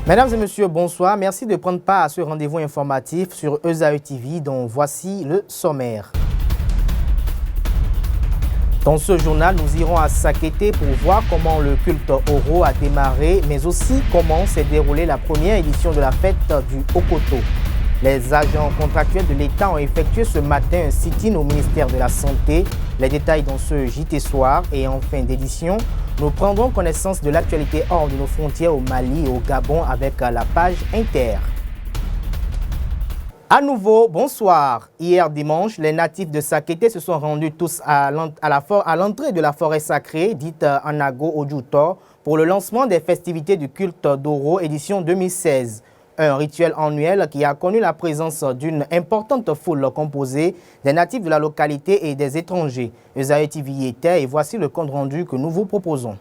Mesdames et messieurs, bonsoir. Merci de prendre part à ce rendez-vous informatif sur Esaü TV dont voici le sommaire. Dans ce journal, nous irons à Sakété pour voir comment le culte Oro a démarré, mais aussi comment s'est déroulée la première édition de la fête du Okoto. Les agents contractuels de l'État ont effectué ce matin un sit-in au ministère de la Santé. Les détails dans ce JT Soir et en fin d'édition, nous prendrons connaissance de l'actualité hors de nos frontières au Mali et au Gabon avec la page Inter. À nouveau, bonsoir. Hier dimanche, les natifs de Sakété se sont rendus tous à l'entrée de la forêt sacrée, dite Anago Ojuto, pour le lancement des festivités du culte d'Oro édition 2016. Un rituel annuel qui a connu la présence d'une importante foule composée des natifs de la localité et des étrangers. Esaü TV y était et voici le compte rendu que nous vous proposons.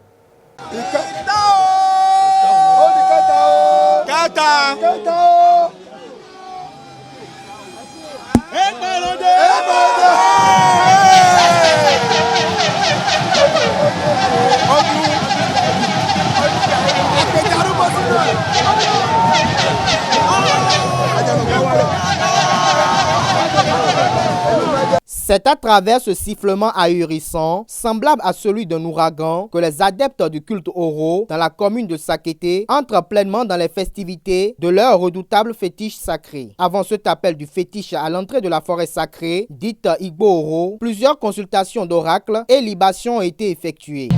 C'est à travers ce sifflement ahurissant, semblable à celui d'un ouragan, que les adeptes du culte Oro, dans la commune de Sakété, entrent pleinement dans les festivités de leur redoutable fétiche sacré. Avant cet appel du fétiche à l'entrée de la forêt sacrée, dite Igbo Oro, plusieurs consultations d'oracles et libations ont été effectuées.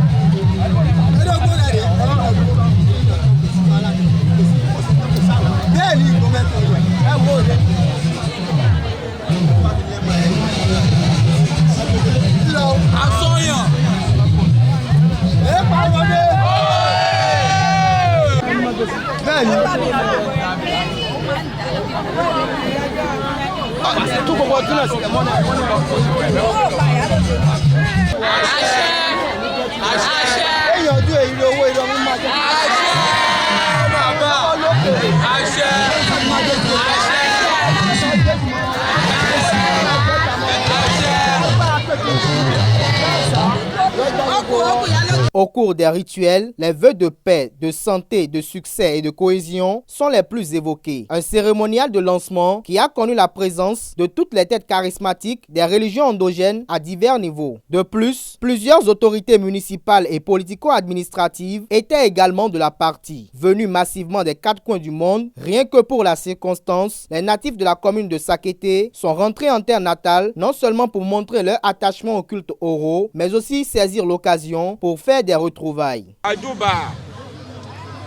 Au cours des rituels, les vœux de paix, de santé, de succès et de cohésion sont les plus évoqués. Un cérémonial de lancement qui a connu la présence de toutes les têtes charismatiques des religions endogènes à divers niveaux. De plus, plusieurs autorités municipales et politico-administratives étaient également de la partie. Venus massivement des quatre coins du monde, rien que pour la circonstance, les natifs de la commune de Sakété sont rentrés en terre natale, non seulement pour montrer leur attachement au culte Oro, mais aussi saisir l'occasion pour faire des retrouvailles. Ajouba,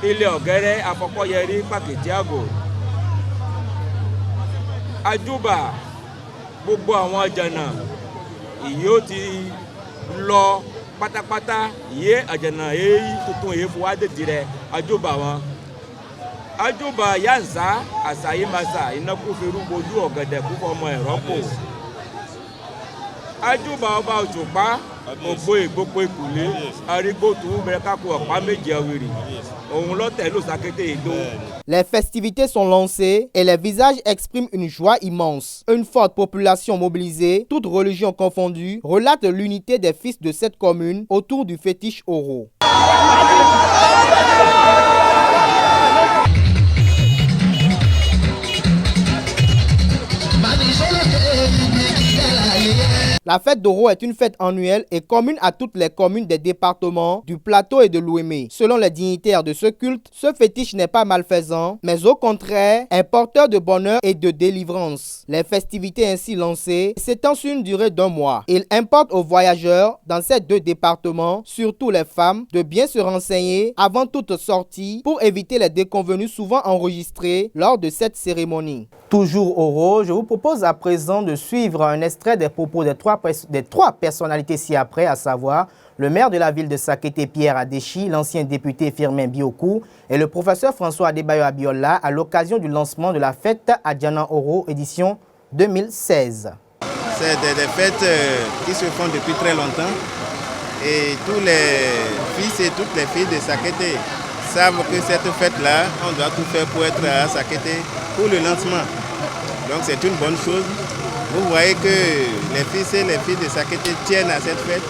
ilé ọ̀gẹ́rẹ́ afọkọ́yẹrí pàkìtìàgò. Ajouba, gbogbo àwọn àjànà ìyí ó ti lọ pátápátá ìyé àjànà èyí tuntun èyí fún wa dèjì rẹ̀ ajouba wọn. Ajouba yansa àṣàyímasa inákú ferú bojú ọ̀gẹ̀dẹ̀ kú fọmọ ẹ̀rọ kò. Ajouba ọba òṣùpá ògbó ìgbópo ìkùlé arígbó tó mẹ́kákó ọ̀pá méje àwìrì òun lọ́tẹ̀ ló Sakété ìdó. Les festivités sont lancées et les visages expriment une joie immense. Une forte population mobilisée, toutes religions confondues, relate l'unité des fils de cette commune autour du fétiche Oro. La fête d'Oro est une fête annuelle et commune à toutes les communes des départements du Plateau et de l'Ouémé. Selon les dignitaires de ce culte, ce fétiche n'est pas malfaisant, mais au contraire, est porteur de bonheur et de délivrance. Les festivités ainsi lancées s'étendent sur une durée d'1 mois. Il importe aux voyageurs dans ces 2 départements, surtout les femmes, de bien se renseigner avant toute sortie pour éviter les déconvenues souvent enregistrées lors de cette cérémonie. Toujours Oro, je vous propose à présent de suivre un extrait des propos des trois personnalités ci-après, à savoir le maire de la ville de Sakété, Pierre Adéchi, l'ancien député Firmin Biokou et le professeur François Adebayo Abiola à l'occasion du lancement de la fête Adjana Oro édition 2016. C'est des fêtes qui se font depuis très longtemps et tous les fils et toutes les filles de Sakété savent que cette fête-là, on doit tout faire pour être à Sakété pour le lancement. Donc c'est une bonne chose. Vous voyez que les fils et les filles de Sakété tiennent à cette fête,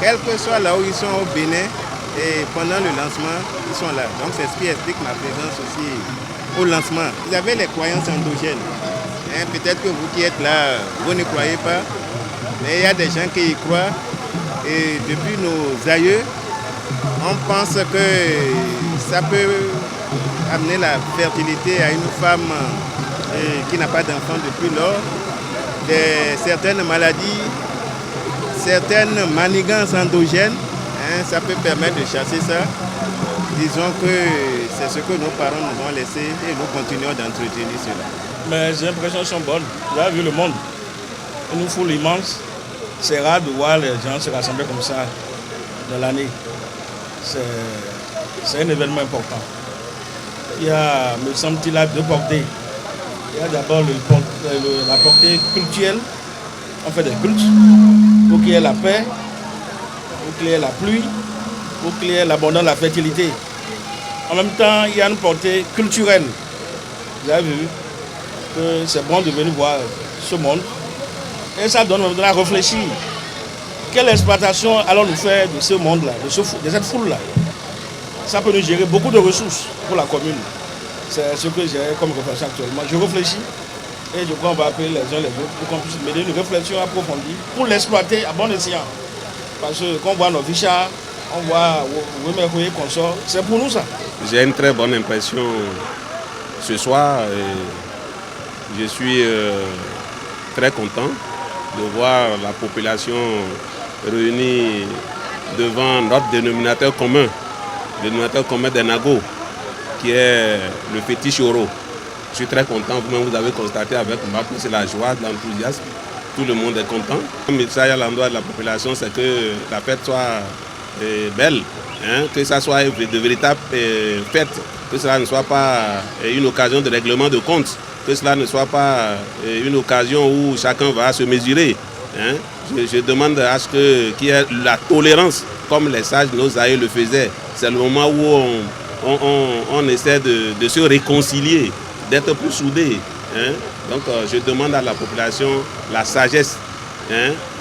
quel que soit là où ils sont au Bénin, Et pendant le lancement, ils sont là. Donc c'est ce qui explique ma présence aussi au lancement. Vous avez les croyances endogènes. Peut-être que vous qui êtes là, vous ne croyez pas. Mais il y a des gens qui y croient. Et depuis nos aïeux, on pense que ça peut amener la fertilité à une femme qui n'a pas d'enfant depuis lors. Certaines maladies, certaines manigances endogènes, ça peut permettre de chasser ça. Disons que c'est ce que nos parents nous ont laissé et nous continuons d'entretenir cela. Mais j'ai l'impression qu'elles sont bonnes. Vous avez vu le monde, une foule immense. C'est rare de voir les gens se rassembler comme ça dans l'année. C'est un événement important. Il y a, me semble-t-il, deux portées. Il y a d'abord la portée culturelle. On fait des cultes pour qu'il y ait la paix, pour qu'il y ait la pluie, pour qu'il y ait l'abondance, la fertilité. En même temps, il y a une portée culturelle. Vous avez vu que c'est bon de venir voir ce monde. Et ça donne à réfléchir. Quelle exploitation allons-nous faire de ce monde-là, de cette foule-là? Ça peut nous gérer beaucoup de ressources pour la commune. C'est ce que j'ai comme réflexion actuellement. Je réfléchis et je crois qu'on va appeler les uns les autres pour qu'on puisse mener une réflexion approfondie pour l'exploiter à bon escient. Parce que quand on voit nos fichards, on voit Wéméroué, consort, c'est pour nous ça. J'ai une très bonne impression ce soir. Je suis très content de voir la population réunie devant notre dénominateur commun des Nago, qui est le petit Choro. Je suis très content, vous-même vous avez constaté avec moi que c'est la joie, l'enthousiasme, tout le monde est content. Le message à l'endroit de la population, c'est que la fête soit belle, que ça soit de véritables fêtes, que cela ne soit pas une occasion de règlement de compte, que cela ne soit pas une occasion où chacun va se mesurer. Je demande à ce qu'il y ait la tolérance, comme les sages, nos aïeux le faisaient. C'est le moment où on essaie de se réconcilier, d'être plus soudés. Donc je demande à la population la sagesse,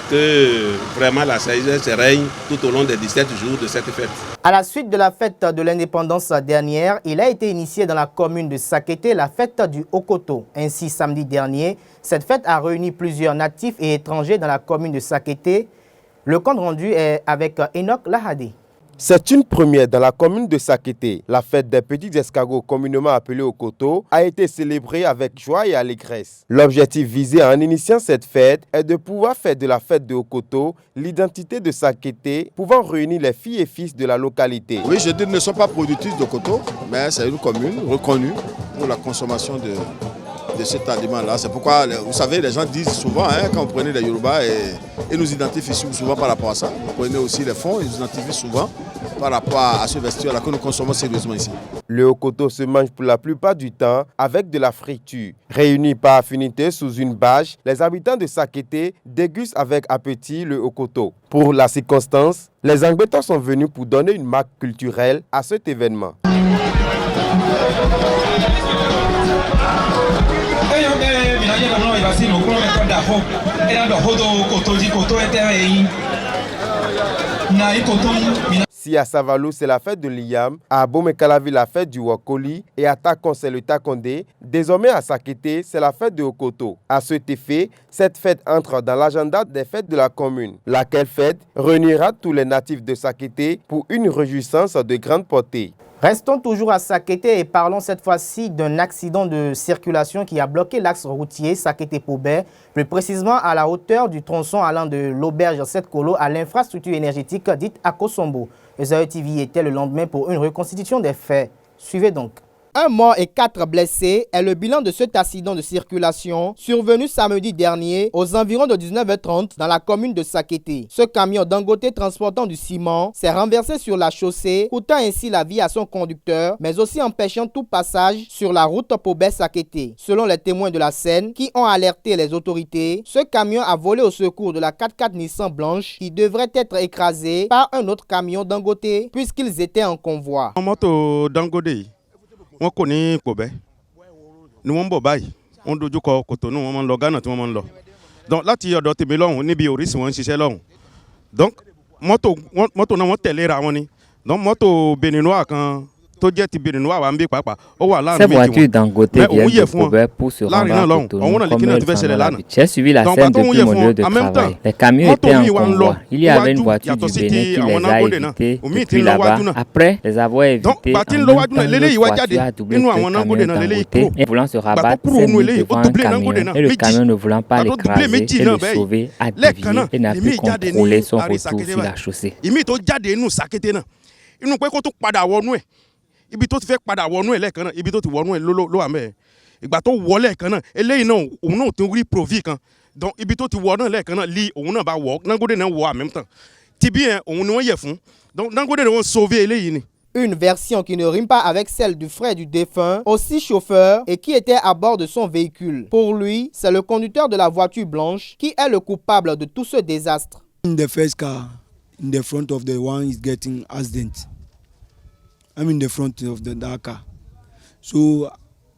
que vraiment la sagesse règne tout au long des 17 jours de cette fête. À la suite de la fête de l'indépendance dernière, il a été initié dans la commune de Sakété la fête du Okoto. Ainsi, samedi dernier, cette fête a réuni plusieurs natifs et étrangers dans la commune de Sakété. Le compte rendu est avec Enoch Lahadi. C'est une première dans la commune de Sakété. La fête des petits escargots, communément appelée Okoto, a été célébrée avec joie et allégresse. L'objectif visé en initiant cette fête est de pouvoir faire de la fête de Okoto l'identité de Sakété, pouvant réunir les filles et fils de la localité. Oui, je dis, ne sont pas productrices d'Okoto, mais c'est une commune reconnue pour la consommation de cet aliment-là. C'est pourquoi, vous savez, les gens disent souvent, quand vous prenez les Yoruba et nous identifient souvent par rapport à ça. Vous prenez aussi les fonds, ils nous identifient souvent par rapport à ce vestiaire-là que nous consommons sérieusement ici. Le Okoto se mange pour la plupart du temps avec de la friture. Réunis par affinité sous une bâche, les habitants de Sakété dégustent avec appétit le Okoto. Pour la circonstance, les Angbétans sont venus pour donner une marque culturelle à cet événement. Si à Savalou, c'est la fête de l'Iyam, à Bomekalavi, la fête du Wakoli, et à Takon, c'est le Takondé, désormais à Sakété, c'est la fête de Okoto. À cet effet, cette fête entre dans l'agenda des fêtes de la commune, laquelle fête réunira tous les natifs de Sakété pour une réjouissance de grande portée. Restons toujours à Sakété et parlons cette fois-ci d'un accident de circulation qui a bloqué l'axe routier Sakété-Pobé, plus précisément à la hauteur du tronçon allant de l'auberge 7 Kolo à l'infrastructure énergétique dite Akosombo. Esaü TV était le lendemain pour une reconstitution des faits. Suivez donc. Un mort et 4 blessés est le bilan de cet accident de circulation survenu samedi dernier aux environs de 19h30 dans la commune de Sakété. Ce camion Dangote transportant du ciment s'est renversé sur la chaussée, coûtant ainsi la vie à son conducteur, mais aussi empêchant tout passage sur la route Pobé-Sakété. Selon les témoins de la scène qui ont alerté les autorités, ce camion a volé au secours de la 4x4 Nissan blanche qui devrait être écrasée par un autre camion Dangote puisqu'ils étaient en convoi. Moto Dangote. Wọ́n kò ní Pobé ni wọ́n ń bọ̀ báyìí wọ́n dojú kọ Kòtónú wọ́n máa ń lọ Ghana tí wọ́n máa ń lọ donc láti ọ̀dọ̀ tèmi lọ́hùn níbi Orísun wọ́n ń ṣiṣẹ́ lọ́hùn donc mọ́tò náà wọ́n tẹ̀léra wọn ni Donc moto béninois quand Cette voiture Dangote vient de Kobe pour se rendre à Cotonou comme elle s'en a l'habitude. J'ai suivi la scène depuis mon lieu de travail. Les camions étaient en convoi. Il y avait une voiture du Bénin qui les a évités depuis là-bas. Après les avoir évités, notre voiture a doublé le camion Dangote et voulant se rabattre, s'est mis devant un camion et le camion ne voulant pas l'écraser et le sauver a dévié et n'a pu contrôler son retour sur la chaussée. Ibi tó ti fẹ́ padà wọnú ẹ̀ lẹ́ẹ̀kan náà ibi tó ti wọnú ẹ̀ ló àmẹ́ ìgbà tó wọ lẹ́ẹ̀kan náà eléyìí náà òun náà tó rí provi kan donc ibi tó ti wọ náà lẹ́ẹ̀kan náà lí òun náà bá wọ Dangote náà wọ en même temps ti bí yẹn òun ni wọ́n yẹ̀ fún donc Dangote náà wọ́n sauver eléyìí ni. Une version qui ne rime pas avec celle du frère du défunt, aussi chauffeur et qui était à bord de son véhicule. Pour lui, c'est le conducteur de la voiture blanche qui est le coupable de tout ce désastre. In the first car, in the front of the one is getting accident. I'm in the front of the dark car. So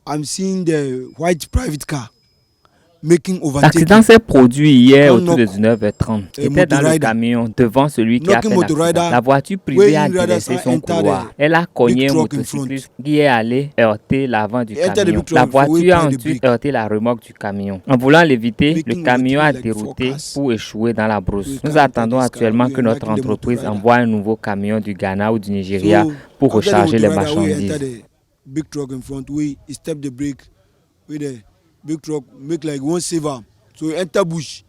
I'm seeing the white private car making overtaking. L'accident s'est produit hier autour de 19h30. J'étais dans le camion devant celui qui a fait l'accident. La voiture privée a délaissé son couloir. Elle a cogné un motocycliste qui est allé heurter l'avant du camion. La voiture a ensuite heurté la remorque du camion. En voulant l'éviter, le camion a dérouté pour échouer dans la brousse. Nous attendons actuellement que notre entreprise envoie un nouveau camion du Ghana ou du Nigeria pour recharger les marchandises. Big truck make like one saver. So enter bush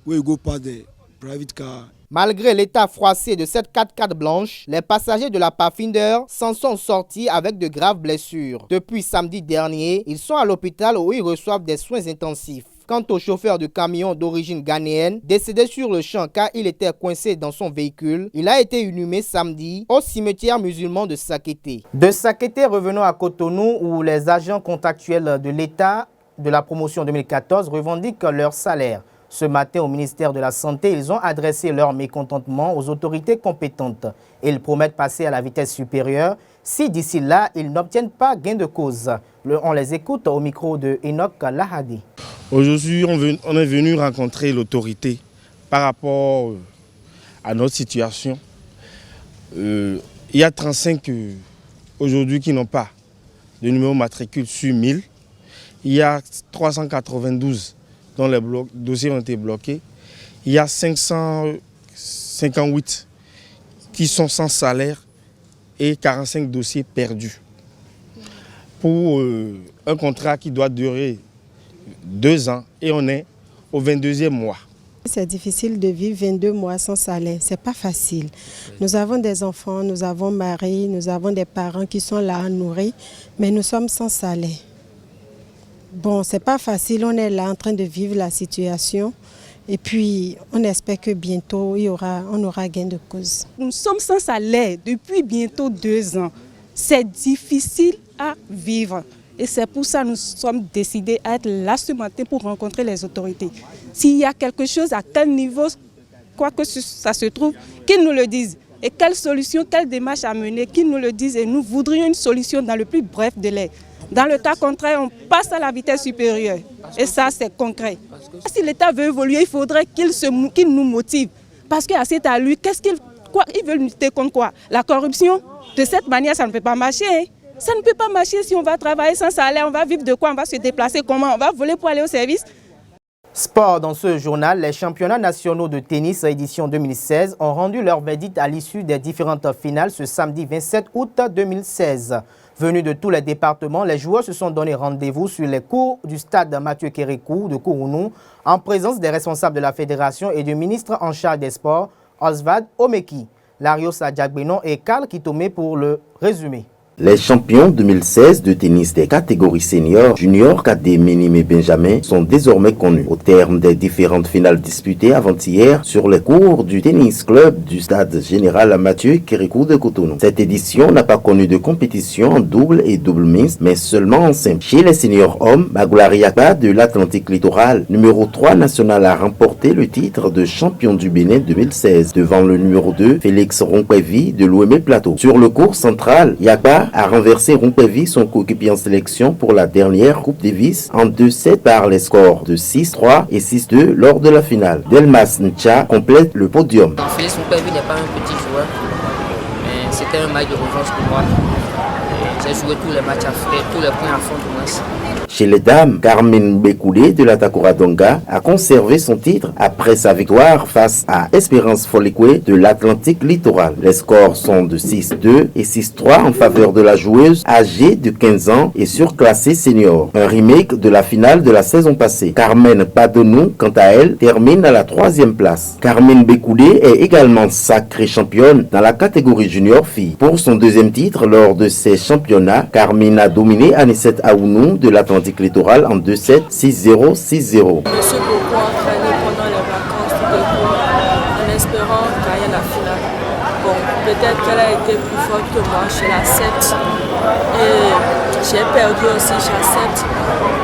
where you go past the private car. Malgré l'état froissé de cette 4x4 blanche, les passagers de la Pathfinder s'en sont sortis avec de graves blessures. Depuis samedi dernier, ils sont à l'hôpital où ils reçoivent des soins intensifs. Quant au chauffeur du camion d'origine ghanéenne, décédé sur le champ car il était coincé dans son véhicule, il a été inhumé samedi au cimetière musulman de Sakété. De Sakété, revenons à Cotonou où les agents contractuels de l'État de la promotion 2014 revendiquent leur salaire. Ce matin, au ministère de la Santé, ils ont adressé leur mécontentement aux autorités compétentes. Ils promettent passer à la vitesse supérieure si d'ici là, ils n'obtiennent pas gain de cause. On les écoute au micro de Enoch Lahadi. Aujourd'hui, on est venu rencontrer l'autorité par rapport à notre situation. Il y a 35 aujourd'hui qui n'ont pas de numéro matricule sur 1000. Il y a 392 dont les dossiers ont été bloqués. Il y a 558 qui sont sans salaire et 45 dossiers perdus. Pour un contrat qui doit durer 2 ans et on est au 22e mois. C'est difficile de vivre 22 mois sans salaire, c'est pas facile. Nous avons des enfants, nous avons mari, nous avons des parents qui sont là à nourrir, mais nous sommes sans salaire. Bon, c'est pas facile, on est là en train de vivre la situation et puis on espère que bientôt on aura gain de cause. Nous sommes sans salaire depuis bientôt 2 ans. C'est difficile à vivre. Et c'est pour ça que nous sommes décidés à être là ce matin pour rencontrer les autorités. S'il y a quelque chose, à quel niveau, quoi que ça se trouve, qu'ils nous le disent. Et quelle solution, quelle démarche à mener, qu'ils nous le disent. Et nous voudrions une solution dans le plus bref délai. Dans le cas contraire, on passe à la vitesse supérieure. Et ça, c'est concret. Si l'État veut évoluer, il faudrait qu'il nous motive. Parce qu'à cet à lui, ils veulent lutter contre quoi? La corruption? De cette manière, ça ne peut pas marcher. Hein? Ça ne peut pas marcher si on va travailler sans salaire, on va vivre de quoi, on va se déplacer comment, on va voler pour aller au service. Sport, dans ce journal, les championnats nationaux de tennis édition 2016 ont rendu leur verdict à l'issue des différentes finales ce samedi 27 août 2016. Venus de tous les départements, les joueurs se sont donné rendez-vous sur les cours du stade Mathieu Kérékou de Kourounou en présence des responsables de la fédération et du ministre en charge des sports, Oswald Omeki. Larios Adjagbenon et Karl Kitome pour le résumé. Les champions 2016 de tennis des catégories seniors, juniors, cadets, minimes et benjamins sont désormais connus. Au terme des différentes finales disputées avant-hier sur les cours du tennis club du stade général Mathieu Kérékou de Cotonou. Cette édition n'a pas connu de compétition en double et double mixte, mais seulement en simple. Chez les seniors hommes, Magoulari Yakba de l'Atlantique littoral, numéro 3 national, a remporté le titre de champion du Bénin 2016 devant le numéro 2, Félix Ronkwevi de l'Ouémé Plateau. Sur le cours central, Yakba a renversé Ronkwevi, son coéquipier en sélection pour la dernière Coupe Davis, en 2-7 par les scores de 6-3 et 6-2 lors de la finale. Delmas Ncha complète le podium. Félix Ronkwevi n'est pas un petit joueur, mais c'était un match de revanche pour moi. J'ai joué tous les matchs à faire, tous les points à fond pour moi. Chez les dames, Carmen Bekoulé de la Takora Donga a conservé son titre après sa victoire face à Espérance Folikwe de l'Atlantique Littoral. Les scores sont de 6-2 et 6-3 en faveur de la joueuse âgée de 15 ans et surclassée senior. Un remake de la finale de la saison passée. Carmen Padonou, quant à elle, termine à la 3e place. Carmen Bekoulé est également sacrée championne dans la catégorie junior fille. Pour son 2e titre lors de ces championnats, Carmen a dominé Anissette Aounou de l'Atlantique Littoral en 2-7, 6-0, 6-0. Je me suis beaucoup entraîné pendant les vacances tout en espérant gagner la finale. Bon, peut-être qu'elle a été plus forte que moi chez la 7 et j'ai perdu aussi chez la 7.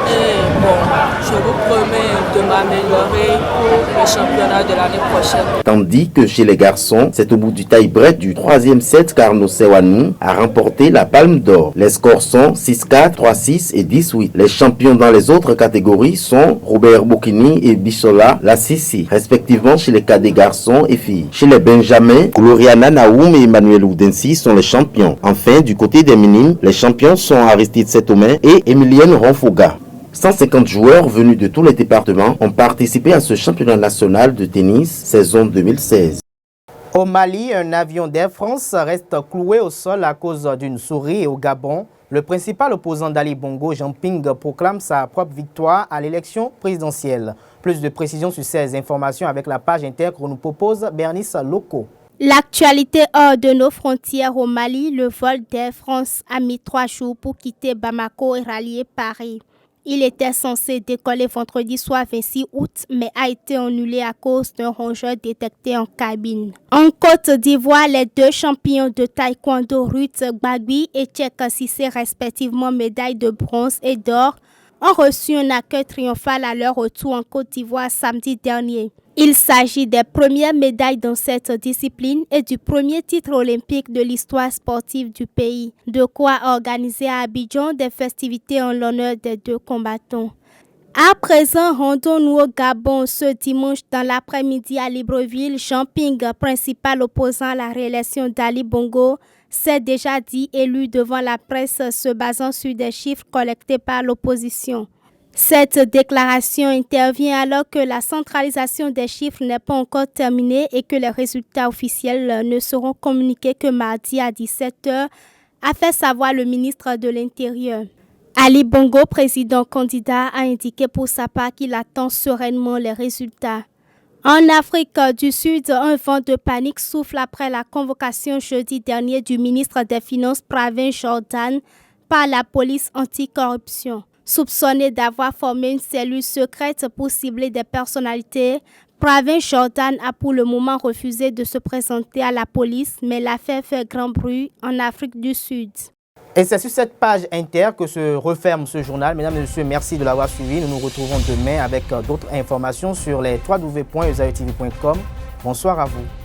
Et bon, je vous promets de m'améliorer pour le championnat de l'année prochaine. Tandis que chez les garçons, c'est au bout du tie-break du 3e set qu'Arnaud Sewanou a remporté la Palme d'Or. Les scores sont 6-4, 3-6 et 10-8. Les champions dans les autres catégories sont Robert Boukini et Bissola Lassisi, respectivement chez les cadets garçons et filles. Chez les Benjamins, Gloriana Naoum et Emmanuel Oudensi sont les champions. Enfin, du côté des minimes, les champions sont Aristide Setomain et Emilienne Ronfoga. 150 joueurs venus de tous les départements ont participé à ce championnat national de tennis saison 2016. Au Mali, un avion d'Air France reste cloué au sol à cause d'une souris et au Gabon, le principal opposant d'Ali Bongo, Jean Ping, proclame sa propre victoire à l'élection présidentielle. Plus de précisions sur ces informations avec la page inter que nous propose Bernice Loco. L'actualité hors de nos frontières au Mali, le vol d'Air France a mis 3 jours pour quitter Bamako et rallier Paris. Il était censé décoller vendredi soir 26 août, mais a été annulé à cause d'un rongeur détecté en cabine. En Côte d'Ivoire, les 2 champions de taekwondo Ruth Gbagui et Tchèque Cissé, respectivement médailles de bronze et d'or, ont reçu un accueil triomphal à leur retour en Côte d'Ivoire samedi dernier. Il s'agit des premières médailles dans cette discipline et du premier titre olympique de l'histoire sportive du pays. De quoi organiser à Abidjan des festivités en l'honneur des 2 combattants. À présent, rendons-nous au Gabon ce dimanche dans l'après-midi à Libreville. Jean Ping, principal opposant à la réélection d'Ali Bongo, s'est déjà dit élu devant la presse se basant sur des chiffres collectés par l'opposition. Cette déclaration intervient alors que la centralisation des chiffres n'est pas encore terminée et que les résultats officiels ne seront communiqués que mardi à 17h, a fait savoir le ministre de l'Intérieur. Ali Bongo, président candidat, a indiqué pour sa part qu'il attend sereinement les résultats. En Afrique du Sud, un vent de panique souffle après la convocation jeudi dernier du ministre des Finances Pravin Jordan par la police anticorruption. Soupçonné d'avoir formé une cellule secrète pour cibler des personnalités, Pravin Jordan a pour le moment refusé de se présenter à la police, mais l'affaire fait grand bruit en Afrique du Sud. Et c'est sur cette page inter que se referme ce journal. Mesdames et messieurs, merci de l'avoir suivi. Nous nous retrouvons demain avec d'autres informations sur les www.ezaetv.com. Bonsoir à vous.